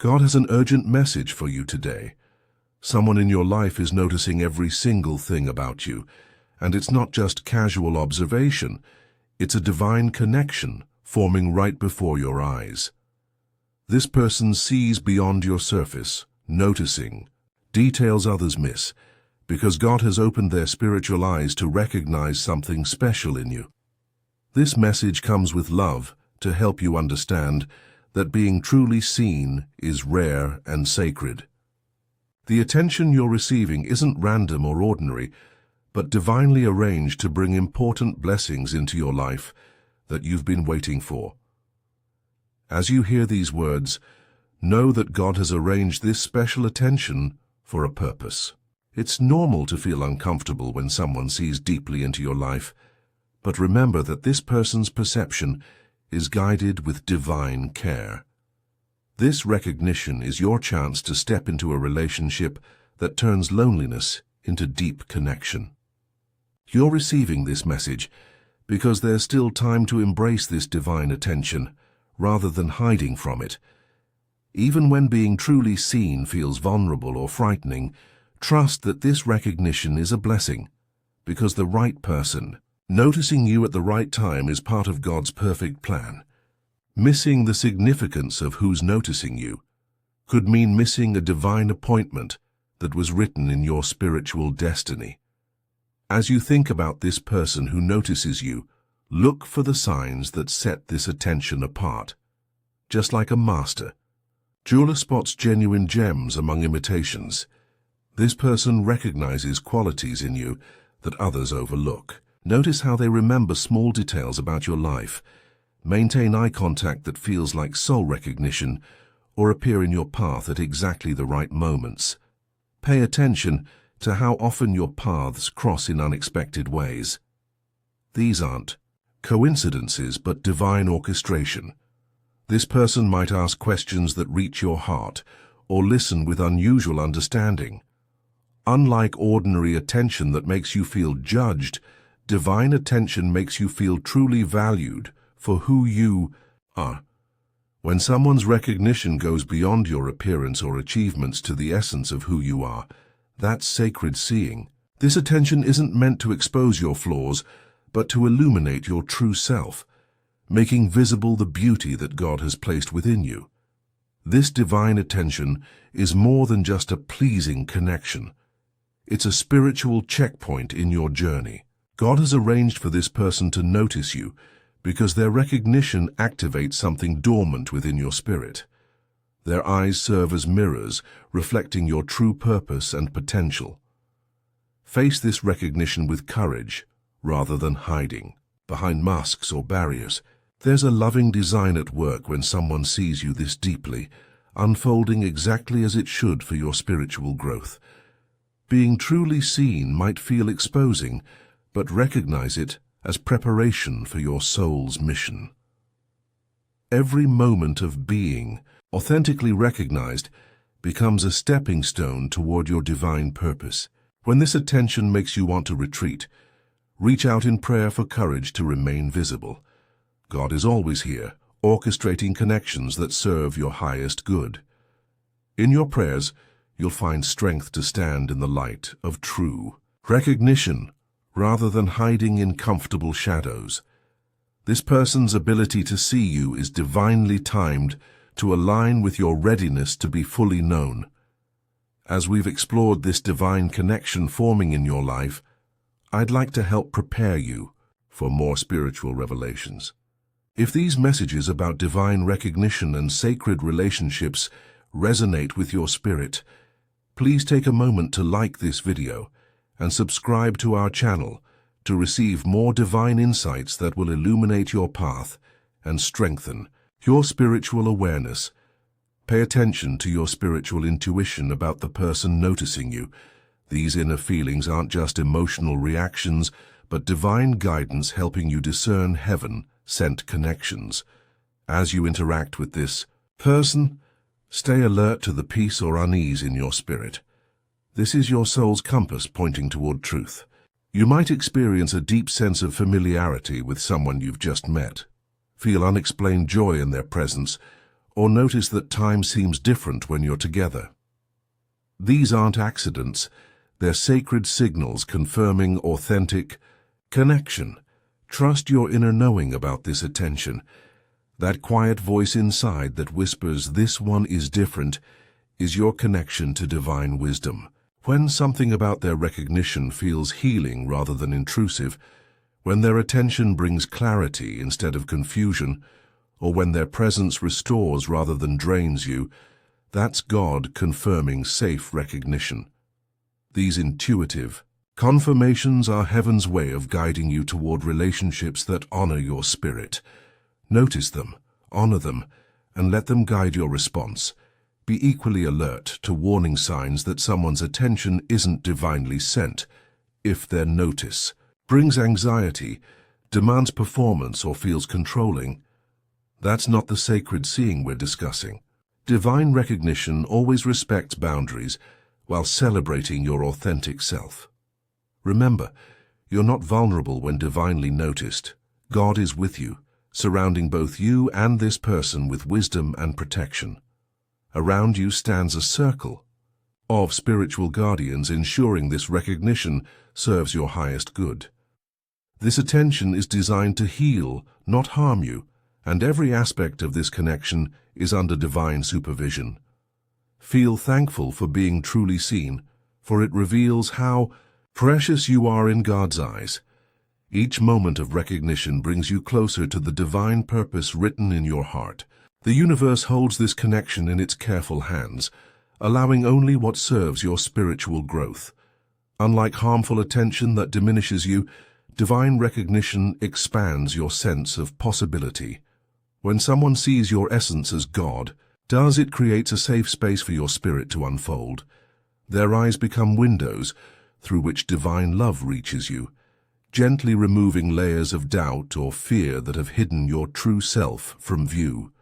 God has an urgent message for you today. Someone in your life is noticing every single thing about you, and it's not just casual observation, it's a divine connection forming right before your eyes. This person sees beyond your surface, noticing details others miss, because God has opened their spiritual eyes to recognize something special in you. This message comes with love to help you understand that being truly seen is rare and sacred. The attention you're receiving isn't random or ordinary, but divinely arranged to bring important blessings into your life that you've been waiting for. As you hear these words, know that God has arranged this special attention for a purpose. It's normal to feel uncomfortable when someone sees deeply into your life, but remember that this person's perception is guided with divine care. This recognition is your chance to step into a relationship that turns loneliness into deep connection. You're receiving this message because there's still time to embrace this divine attention rather than hiding from it. Even when being truly seen feels vulnerable or frightening, trust that this recognition is a blessing, because the right person noticing you at the right time is part of God's perfect plan. Missing the significance of who's noticing you could mean missing a divine appointment that was written in your spiritual destiny. As you think about this person who notices you, look for the signs that set this attention apart. Just like a master jeweler spots genuine gems among imitations, this person recognizes qualities in you that others overlook. Notice how they remember small details about your life, maintain eye contact that feels like soul recognition, or appear in your path at exactly the right moments. Pay attention to how often your paths cross in unexpected ways. These aren't coincidences but divine orchestration. This person might ask questions that reach your heart, or listen with unusual understanding. Unlike ordinary attention that makes you feel judged, divine attention makes you feel truly valued for who you are. When someone's recognition goes beyond your appearance or achievements to the essence of who you are, that's sacred seeing. This attention isn't meant to expose your flaws, but to illuminate your true self, making visible the beauty that God has placed within you. This divine attention is more than just a pleasing connection. It's a spiritual checkpoint in your journey. God has arranged for this person to notice you because their recognition activates something dormant within your spirit. Their eyes serve as mirrors, reflecting your true purpose and potential. Face this recognition with courage, rather than hiding behind masks or barriers. There's a loving design at work when someone sees you this deeply, unfolding exactly as it should for your spiritual growth. Being truly seen might feel exposing, but recognize it as preparation for your soul's mission. Every moment of being authentically recognized becomes a stepping stone toward your divine purpose. When this attention makes you want to retreat, reach out in prayer for courage to remain visible. God is always here, orchestrating connections that serve your highest good. In your prayers, you'll find strength to stand in the light of true recognition, rather than hiding in comfortable shadows. This person's ability to see you is divinely timed to align with your readiness to be fully known. As we've explored this divine connection forming in your life, I'd like to help prepare you for more spiritual revelations. If these messages about divine recognition and sacred relationships resonate with your spirit, please take a moment to like this video and subscribe to our channel to receive more divine insights that will illuminate your path and strengthen your spiritual awareness. Pay attention to your spiritual intuition about the person noticing you. These inner feelings aren't just emotional reactions, but divine guidance helping you discern heaven-sent connections. As you interact with this person, stay alert to the peace or unease in your spirit. This is your soul's compass pointing toward truth. You might experience a deep sense of familiarity with someone you've just met, feel unexplained joy in their presence, or notice that time seems different when you're together. These aren't accidents, they're sacred signals confirming authentic connection. Trust your inner knowing about this attention. That quiet voice inside that whispers, "This one is different," is your connection to divine wisdom. When something about their recognition feels healing rather than intrusive, when their attention brings clarity instead of confusion, or when their presence restores rather than drains you, that's God confirming safe recognition. These intuitive confirmations are heaven's way of guiding you toward relationships that honor your spirit. Notice them, honor them, and let them guide your response. Be equally alert to warning signs that someone's attention isn't divinely sent. If their notice brings anxiety, demands performance, or feels controlling, that's not the sacred seeing we're discussing. Divine recognition always respects boundaries while celebrating your authentic self. Remember, you're not vulnerable when divinely noticed. God is with you, surrounding both you and this person with wisdom and protection. Around you stands a circle of spiritual guardians ensuring this recognition serves your highest good. This attention is designed to heal, not harm you, and every aspect of this connection is under divine supervision. Feel thankful for being truly seen, for it reveals how precious you are in God's eyes. Each moment of recognition brings you closer to the divine purpose written in your heart. The universe holds this connection in its careful hands, allowing only what serves your spiritual growth. Unlike harmful attention that diminishes you, divine recognition expands your sense of possibility. When someone sees your essence as God, it creates a safe space for your spirit to unfold. Their eyes become windows through which divine love reaches you, gently removing layers of doubt or fear that have hidden your true self from view.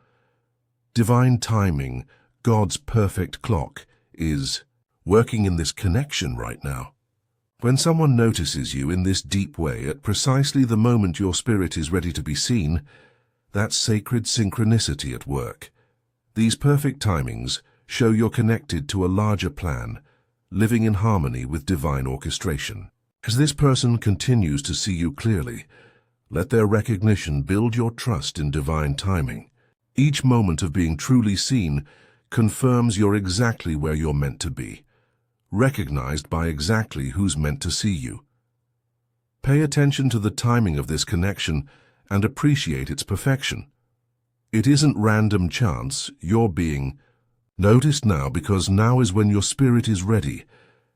Divine timing, God's perfect clock, is working in this connection right now. When someone notices you in this deep way at precisely the moment your spirit is ready to be seen, that's sacred synchronicity at work. These perfect timings show you're connected to a larger plan, living in harmony with divine orchestration. As this person continues to see you clearly, let their recognition build your trust in divine timing. Each moment of being truly seen confirms you're exactly where you're meant to be, recognized by exactly who's meant to see you. Pay attention to the timing of this connection and appreciate its perfection. It isn't random chance, you're being noticed now because now is when your spirit is ready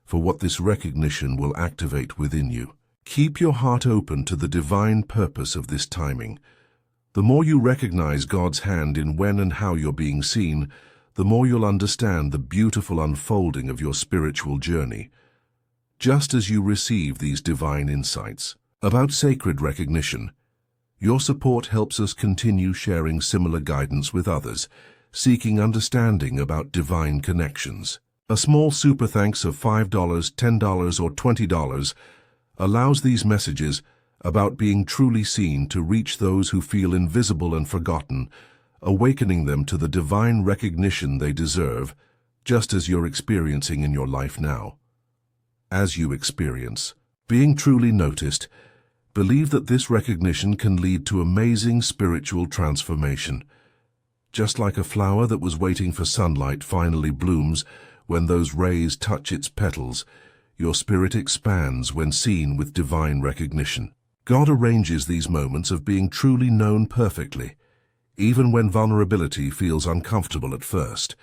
for what this recognition will activate within you. Keep your heart open to the divine purpose of this timing. The more you recognize God's hand in when and how you're being seen, the more you'll understand the beautiful unfolding of your spiritual journey. Just as you receive these divine insights about sacred recognition, your support helps us continue sharing similar guidance with others, seeking understanding about divine connections. A small super thanks of $5, $10, or $20 allows these messages about being truly seen to reach those who feel invisible and forgotten, awakening them to the divine recognition they deserve, just as you're experiencing in your life now. As you experience being truly noticed, believe that this recognition can lead to amazing spiritual transformation. Just like a flower that was waiting for sunlight finally blooms when those rays touch its petals, your spirit expands when seen with divine recognition. God arranges these moments of being truly known perfectly, even when vulnerability feels uncomfortable at first.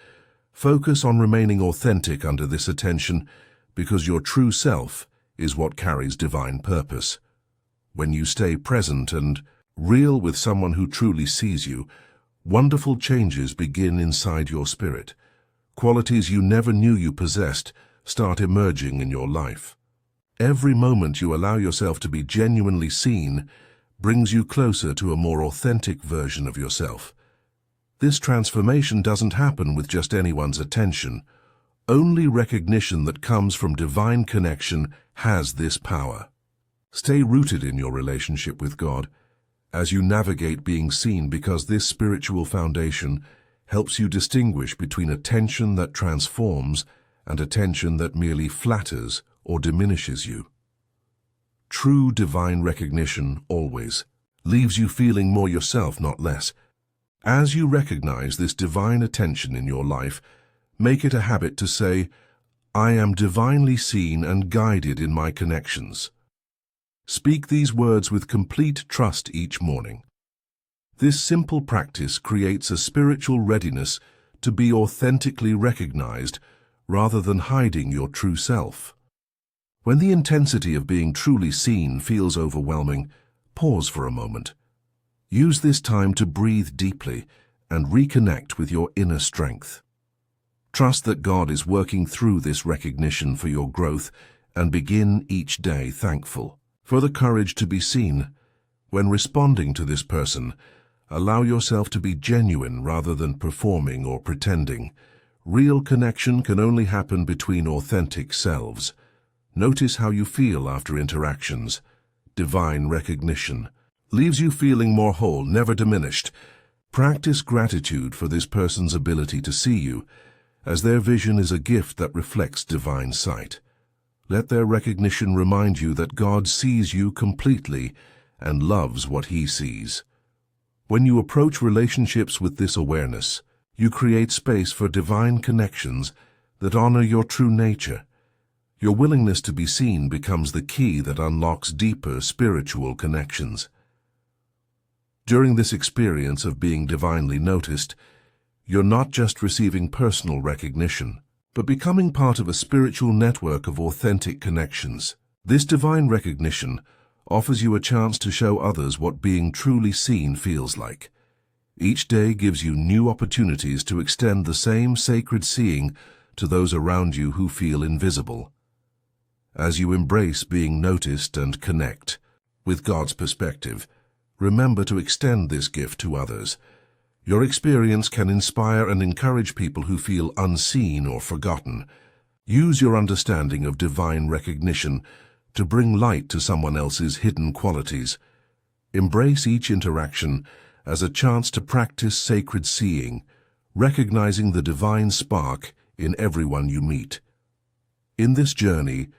Focus on remaining authentic under this attention, because your true self is what carries divine purpose. When you stay present and real with someone who truly sees you, wonderful changes begin inside your spirit. Qualities you never knew you possessed start emerging in your life. Every moment you allow yourself to be genuinely seen brings you closer to a more authentic version of yourself. This transformation doesn't happen with just anyone's attention. Only recognition that comes from divine connection has this power. Stay rooted in your relationship with God as you navigate being seen, because this spiritual foundation helps you distinguish between attention that transforms and attention that merely flatters or diminishes you. True divine recognition always leaves you feeling more yourself, not less. As you recognize this divine attention in your life, make it a habit to say, "I am divinely seen and guided in my connections." Speak these words with complete trust each morning. This simple practice creates a spiritual readiness to be authentically recognized rather than hiding your true self. When the intensity of being truly seen feels overwhelming, pause for a moment. Use this time to breathe deeply and reconnect with your inner strength. Trust that God is working through this recognition for your growth and begin each day thankful for the courage to be seen. When responding to this person, allow yourself to be genuine rather than performing or pretending. Real connection can only happen between authentic selves. Notice how you feel after interactions. Divine recognition leaves you feeling more whole, never diminished. Practice gratitude for this person's ability to see you, as their vision is a gift that reflects divine sight. Let their recognition remind you that God sees you completely and loves what He sees. When you approach relationships with this awareness, you create space for divine connections that honor your true nature. Your willingness to be seen becomes the key that unlocks deeper spiritual connections. During this experience of being divinely noticed, you're not just receiving personal recognition, but becoming part of a spiritual network of authentic connections. This divine recognition offers you a chance to show others what being truly seen feels like. Each day gives you new opportunities to extend the same sacred seeing to those around you who feel invisible. As you embrace being noticed and connect with God's perspective, remember to extend this gift to others. Your experience can inspire and encourage people who feel unseen or forgotten. Use your understanding of divine recognition to bring light to someone else's hidden qualities. Embrace each interaction as a chance to practice sacred seeing, recognizing the divine spark in everyone you meet. In this journey,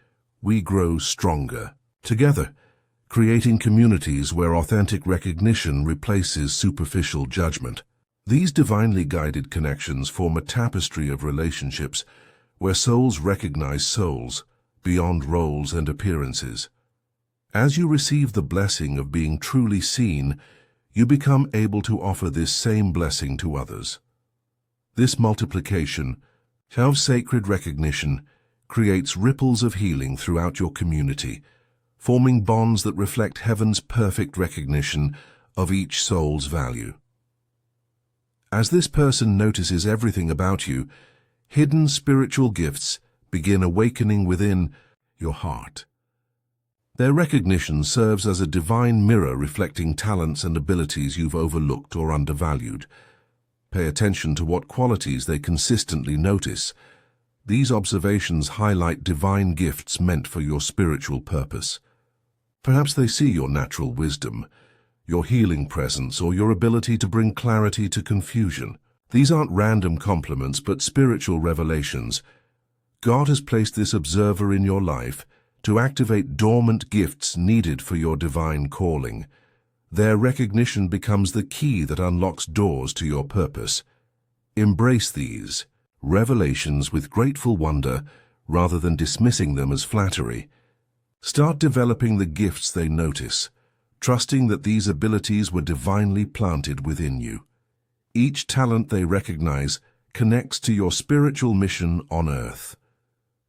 we grow stronger together, creating communities where authentic recognition replaces superficial judgment. These divinely guided connections form a tapestry of relationships where souls recognize souls beyond roles and appearances. As you receive the blessing of being truly seen, you become able to offer this same blessing to others. This multiplication of sacred recognition creates ripples of healing throughout your community, forming bonds that reflect heaven's perfect recognition of each soul's value. As this person notices everything about you, hidden spiritual gifts begin awakening within your heart. Their recognition serves as a divine mirror reflecting talents and abilities you've overlooked or undervalued. Pay attention to what qualities they consistently notice. These observations highlight divine gifts meant for your spiritual purpose. Perhaps they see your natural wisdom, your healing presence, or your ability to bring clarity to confusion. These aren't random compliments, but spiritual revelations. God has placed this observer in your life to activate dormant gifts needed for your divine calling. Their recognition becomes the key that unlocks doors to your purpose. Embrace these revelations with grateful wonder rather than dismissing them as flattery. Start developing the gifts they notice, trusting that these abilities were divinely planted within you. Each talent they recognize connects to your spiritual mission on earth.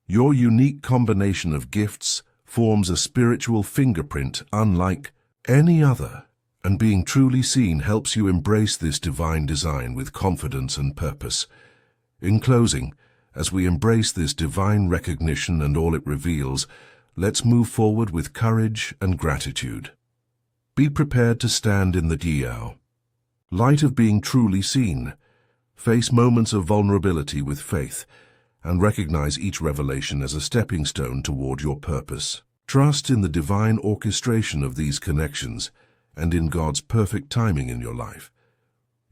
Your unique combination of gifts forms a spiritual fingerprint unlike any other, and being truly seen helps you embrace this divine design with confidence and purpose. In closing, as we embrace this divine recognition and all it reveals, let's move forward with courage and gratitude. Be prepared to stand in the light of being truly seen. Face moments of vulnerability with faith, and recognize each revelation as a stepping stone toward your purpose. Trust in the divine orchestration of these connections and in God's perfect timing in your life.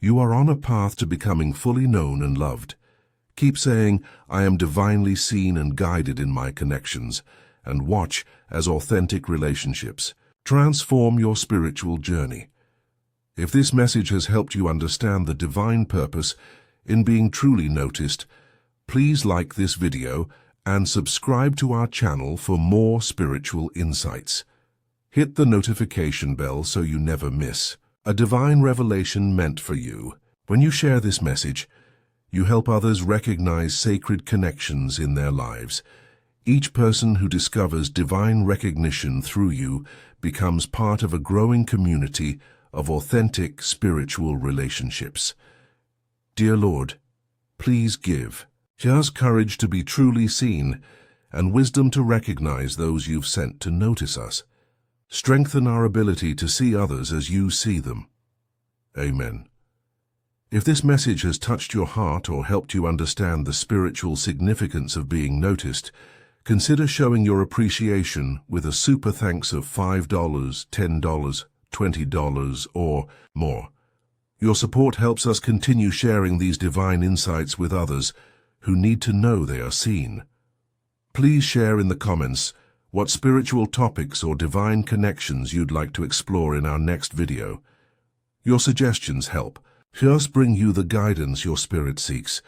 You are on a path to becoming fully known and loved. Keep saying, "I am divinely seen and guided in my connections," and watch as authentic relationships transform your spiritual journey. If this message has helped you understand the divine purpose in being truly noticed, please like this video and subscribe to our channel for more spiritual insights. Hit the notification bell so you never miss a divine revelation meant for you. When you share this message, you help others recognize sacred connections in their lives. Each person who discovers divine recognition through you becomes part of a growing community of authentic spiritual relationships. Dear Lord, please give us courage to be truly seen and wisdom to recognize those you've sent to notice us. Strengthen our ability to see others as you see them. Amen. If this message has touched your heart or helped you understand the spiritual significance of being noticed, consider showing your appreciation with a super thanks of $5, $10, $20, or more. Your support helps us continue sharing these divine insights with others who need to know they are seen. Please share in the comments what spiritual topics or divine connections you'd like to explore in our next video. Your suggestions help us bring you the guidance your spirit seeks,